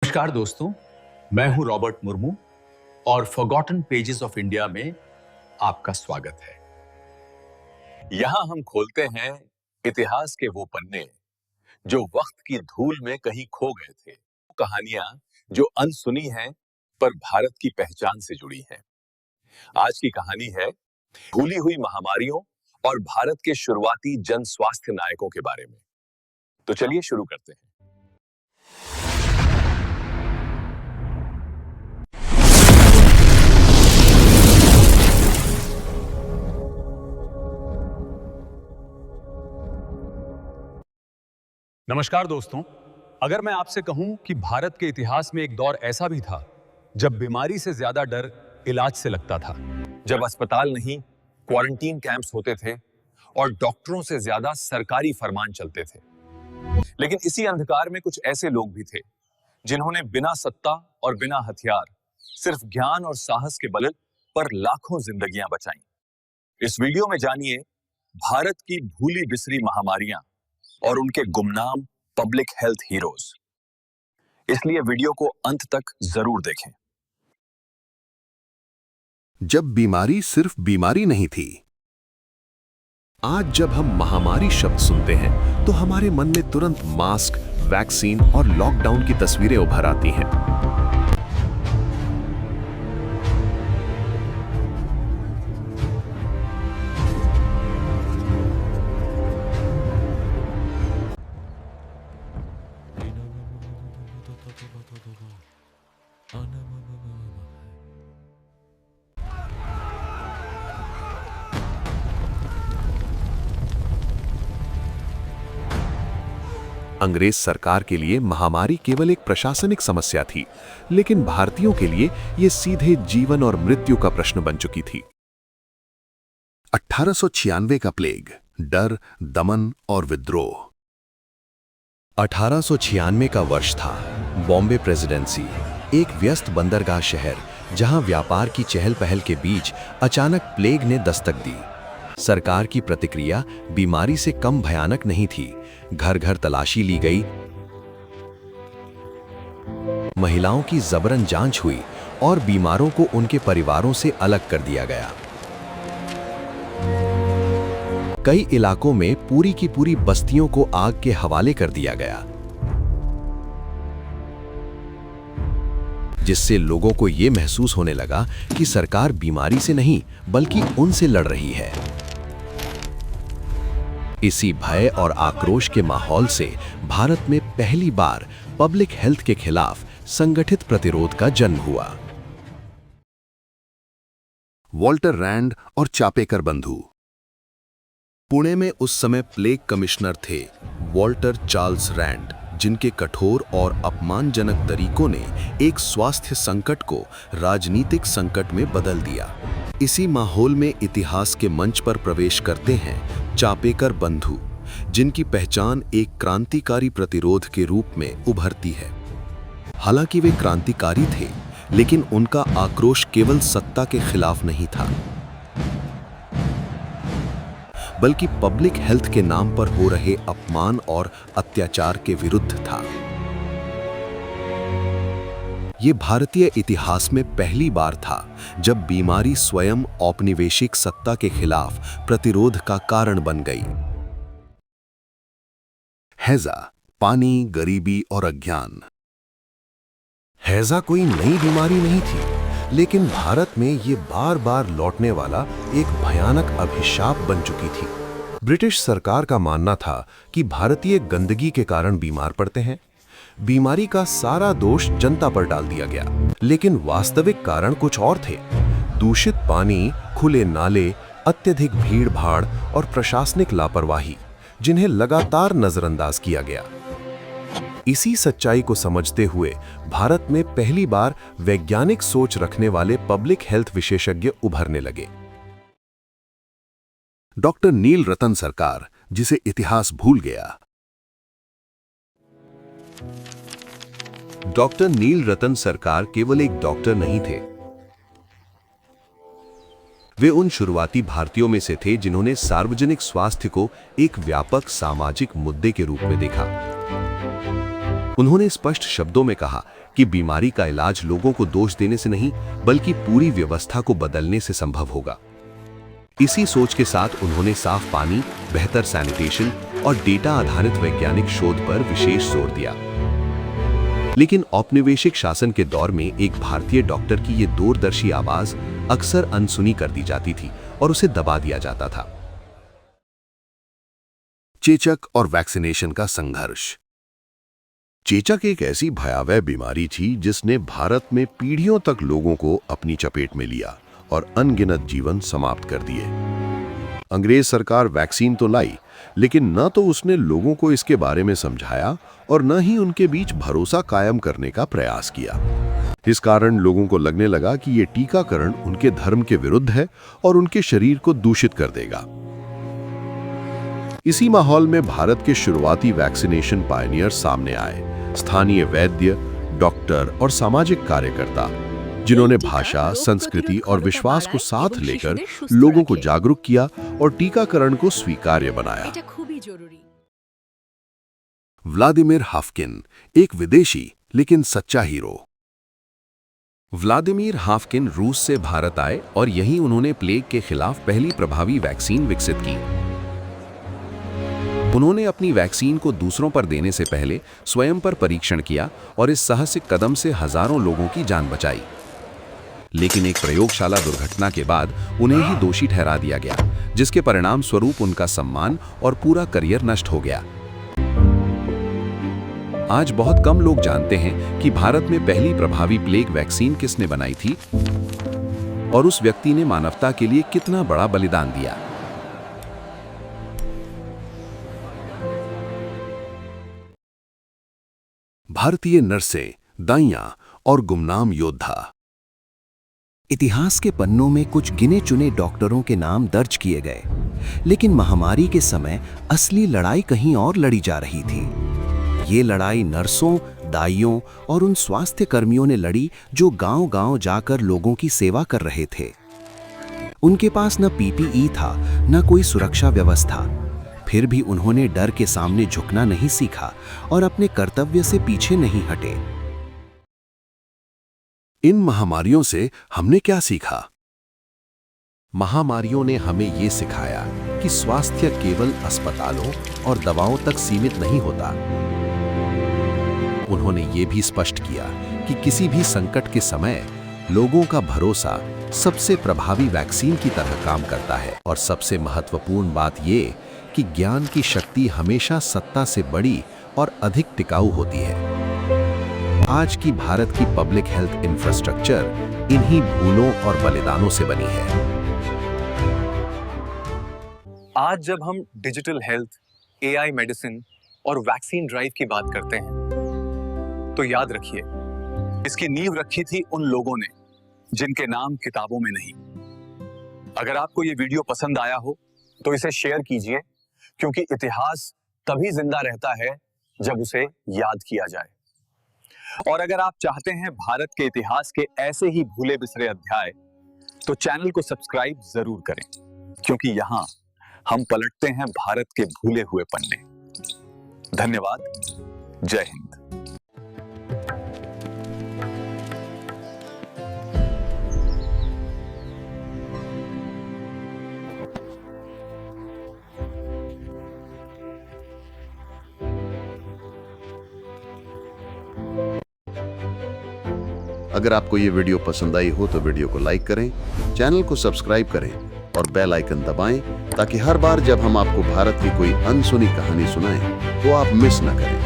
नमस्कार दोस्तों, मैं हूं रॉबर्ट मुर्मू और फॉरगॉटन पेजेस ऑफ इंडिया में आपका स्वागत है। यहां हम खोलते हैं इतिहास के वो पन्ने जो वक्त की धूल में कहीं खो गए थे। कहानियां जो अनसुनी हैं पर भारत की पहचान से जुड़ी हैं। आज की कहानी है भूली हुई महामारियों और भारत के शुरुआती जन स्वास्थ्य नायकों के बारे में। तो चलिए शुरू करते हैं। नमस्कार दोस्तों, अगर मैं आपसे कहूं कि भारत के इतिहास में एक दौर ऐसा भी था जब बीमारी से ज्यादा डर इलाज से लगता था, जब अस्पताल नहीं क्वारंटीन कैंप्स होते थे और डॉक्टरों से ज्यादा सरकारी फरमान चलते थे। लेकिन इसी अंधकार में कुछ ऐसे लोग भी थे जिन्होंने बिना सत्ता और बिना हथियार सिर्फ ज्ञान और साहस के बल पर लाखों जिंदगियां बचाईं। इस वीडियो में जानिए भारत की भूली बिसरी महामारियां और उनके गुमनाम पब्लिक हेल्थ हीरोज। इसलिए वीडियो को अंत तक जरूर देखें। जब बीमारी सिर्फ बीमारी नहीं थी। आज जब हम महामारी शब्द सुनते हैं तो हमारे मन में तुरंत मास्क, वैक्सीन और लॉकडाउन की तस्वीरें उभर आती हैं। अंग्रेज सरकार के लिए महामारी केवल एक प्रशासनिक समस्या थी, लेकिन भारतीयों के लिए यह सीधे जीवन और मृत्यु का प्रश्न बन चुकी थी। 1896 का प्लेग, डर, दमन और विद्रोह। 1896 का वर्ष था। बॉम्बे प्रेसिडेंसी, एक व्यस्त बंदरगाह शहर जहां व्यापार की चहल पहल के बीच अचानक प्लेग ने दस्तक दी। सरकार की प्रतिक्रिया बीमारी से कम भयानक नहीं थी। घर घर तलाशी ली गई, महिलाओं की जबरन जांच हुई और बीमारों को उनके परिवारों से अलग कर दिया गया। कई इलाकों में पूरी की पूरी बस्तियों को आग के हवाले कर दिया गया, जिससे लोगों को यह महसूस होने लगा कि सरकार बीमारी से नहीं बल्कि उनसे लड़ रही है। इसी भय और आक्रोश के माहौल से भारत में पहली बार पब्लिक हेल्थ के खिलाफ संगठित प्रतिरोध का जन्म हुआ। वॉल्टर रैंड और चापेकर बंधु। पुणे में उस समय प्लेग कमिश्नर थे वॉल्टर चार्ल्स रैंड, जिनके कठोर और अपमानजनक तरीकों ने एक स्वास्थ्य संकट को राजनीतिक संकट में बदल दिया। इसी माहौल में इतिहास के मंच पर प्रवेश करते हैं चापेकर बंधु, जिनकी पहचान एक क्रांतिकारी प्रतिरोध के रूप में उभरती है। हालांकि वे क्रांतिकारी थे, लेकिन उनका आक्रोश केवल सत्ता के खिलाफ नहीं था, बल्कि पब्लिक हेल्थ के नाम पर हो रहे अपमान और अत्याचार के विरुद्ध था। ये भारतीय इतिहास में पहली बार था जब बीमारी स्वयं औपनिवेशिक सत्ता के खिलाफ प्रतिरोध का कारण बन गई। हैजा, पानी, गरीबी और अज्ञान। हैजा कोई नई बीमारी नहीं थी, लेकिन भारत में ये बार बार लौटने वाला एक भयानक अभिशाप बन चुकी थी। ब्रिटिश सरकार का मानना था कि भारतीय गंदगी के कारण बीमार पड़ते हैं। बीमारी का सारा दोष जनता पर डाल दिया गया, लेकिन वास्तविक कारण कुछ और थे। दूषित पानी, खुले नाले, अत्यधिक भीड़ भाड़ और प्रशासनिक लापरवाही, जिन्हें लगातार नजरअंदाज किया गया। इसी सच्चाई को समझते हुए भारत में पहली बार वैज्ञानिक सोच रखने वाले पब्लिक हेल्थ विशेषज्ञ उभरने लगे। डॉक्टर नील रतन सरकार, जिसे इतिहास भूल गया। डॉक्टर नील रतन सरकार केवल एक डॉक्टर नहीं थे। वे उन शुरुआती भारतीयों में से थे जिन्होंने सार्वजनिक स्वास्थ्य को एक व्यापक सामाजिक मुद्दे के रूप में देखा। उन्होंने स्पष्ट शब्दों में कहा कि बीमारी का इलाज लोगों को दोष देने से नहीं, बल्कि पूरी व्यवस्था को बदलने से संभव होगा। इसी सोच के साथ उन्होंने साफ पानी, बेहतर सैनिटेशन और डेटा आधारित वैज्ञानिक शोध पर विशेष जोर दिया। लेकिन औपनिवेशिक शासन के दौर में एक भारतीय डॉक्टर की ये दूरदर्शी आवाज अक्सर अनसुनी कर दी जाती थी और उसे दबा दिया जाता था। चेचक और वैक्सीनेशन का संघर्ष। चेचक एक ऐसी भयावह बीमारी थी जिसने भारत में पीढ़ियों तक लोगों को अपनी चपेट में लिया और अनगिनत जीवन समाप्त कर दिए। अंग्रेज सरकार वैक्सीन तो लाई, लेकिन न तो उसने लोगों को इसके बारे में समझाया और न ही उनके बीच भरोसा कायम करने का प्रयास किया। इस कारण लोगों को लगने लगा कि ये टीकाकरण उनके धर्म के विरुद्ध है और उनके शरीर को दूषित कर देगा। इसी माहौल में भारत के शुरुआती वैक्सीनेशन पायनियर सामने आए। स्थानीय वैद्य, डॉक्टर और सामाजिक कार्यकर्ता, जिन्होंने भाषा, संस्कृति और विश्वास को साथ लेकर लोगों को जागरूक किया और टीकाकरण को स्वीकार्य बनाया। व्लादिमीर हाफकिन, एक विदेशी लेकिन सच्चा हीरो। व्लादिमीर हाफकिन रूस से भारत आए और यहीं उन्होंने प्लेग के खिलाफ पहली प्रभावी वैक्सीन विकसित की। उन्होंने अपनी वैक्सीन को दूसरों पर देने से पहले स्वयं पर परीक्षण किया और इस साहसिक कदम से हजारों लोगों की जान बचाई। लेकिन एक प्रयोगशाला दुर्घटना के बाद उन्हें ही दोषी ठहरा दिया गया, जिसके परिणाम स्वरूप उनका सम्मान और पूरा करियर नष्ट हो गया। आज बहुत कम लोग जानते हैं कि भारत में पहली प्रभावी प्लेग वैक्सीन किसने बनाई थी और उस व्यक्ति ने मानवता के लिए कितना बड़ा बलिदान दिया। भारतीय नर्सें, दाइयां और गुमनाम योद्धा। इतिहास के पन्नों में कुछ गिने चुने डॉक्टरों के नाम दर्ज किए गए, लेकिन महामारी के समय असली लड़ाई कहीं और लड़ी जा रही थी। ये लड़ाई नर्सों, दाइयों और उन स्वास्थ्य कर्मियों ने लड़ी जो गांव-गांव जाकर लोगों की सेवा कर रहे थे। उनके पास न पीपीई था, न कोई सुरक्षा व्यवस्था। फिर भी उन्होंने डर के सामने झुकना नहीं सीखा और अपने कर्तव्य से पीछे नहीं हटे। इन महामारियों से हमने क्या सीखा? महामारियों ने हमें ये सिखाया कि स्वास्थ्य केवल अस्पतालों और दवाओं तक सीमित नहीं होता। उन्होंने ये भी स्पष्ट किया कि किसी भी संकट के समय लोगों का भरोसा सबसे प्रभावी वैक्सीन की तरह काम करता है। और सबसे महत्वपूर्ण बात ये कि ज्ञान की शक्ति हमेशा सत्ता से बड़ी और अधिक टिकाऊ होती है। आज की भारत की पब्लिक हेल्थ इंफ्रास्ट्रक्चर इन्हीं भूलों और बलिदानों से बनी है। आज जब हम डिजिटल हेल्थ, एआई मेडिसिन और वैक्सीन ड्राइव की बात करते हैं, तो याद रखिए, इसकी नींव रखी थी उन लोगों ने जिनके नाम किताबों में नहीं। अगर आपको ये वीडियो पसंद आया हो तो इसे शेयर कीजिए, क्योंकि इतिहास तभी जिंदा रहता है जब उसे याद किया जाए। और अगर आप चाहते हैं भारत के इतिहास के ऐसे ही भूले बिसरे अध्याय, तो चैनल को सब्सक्राइब जरूर करें, क्योंकि यहां हम पलटते हैं भारत के भूले हुए पन्ने। धन्यवाद। जय हिंद। अगर आपको ये वीडियो पसंद आई हो तो वीडियो को लाइक करें, चैनल को सब्सक्राइब करें और बेल आइकन दबाएं, ताकि हर बार जब हम आपको भारत की कोई अनसुनी कहानी सुनाएं तो आप मिस न करें।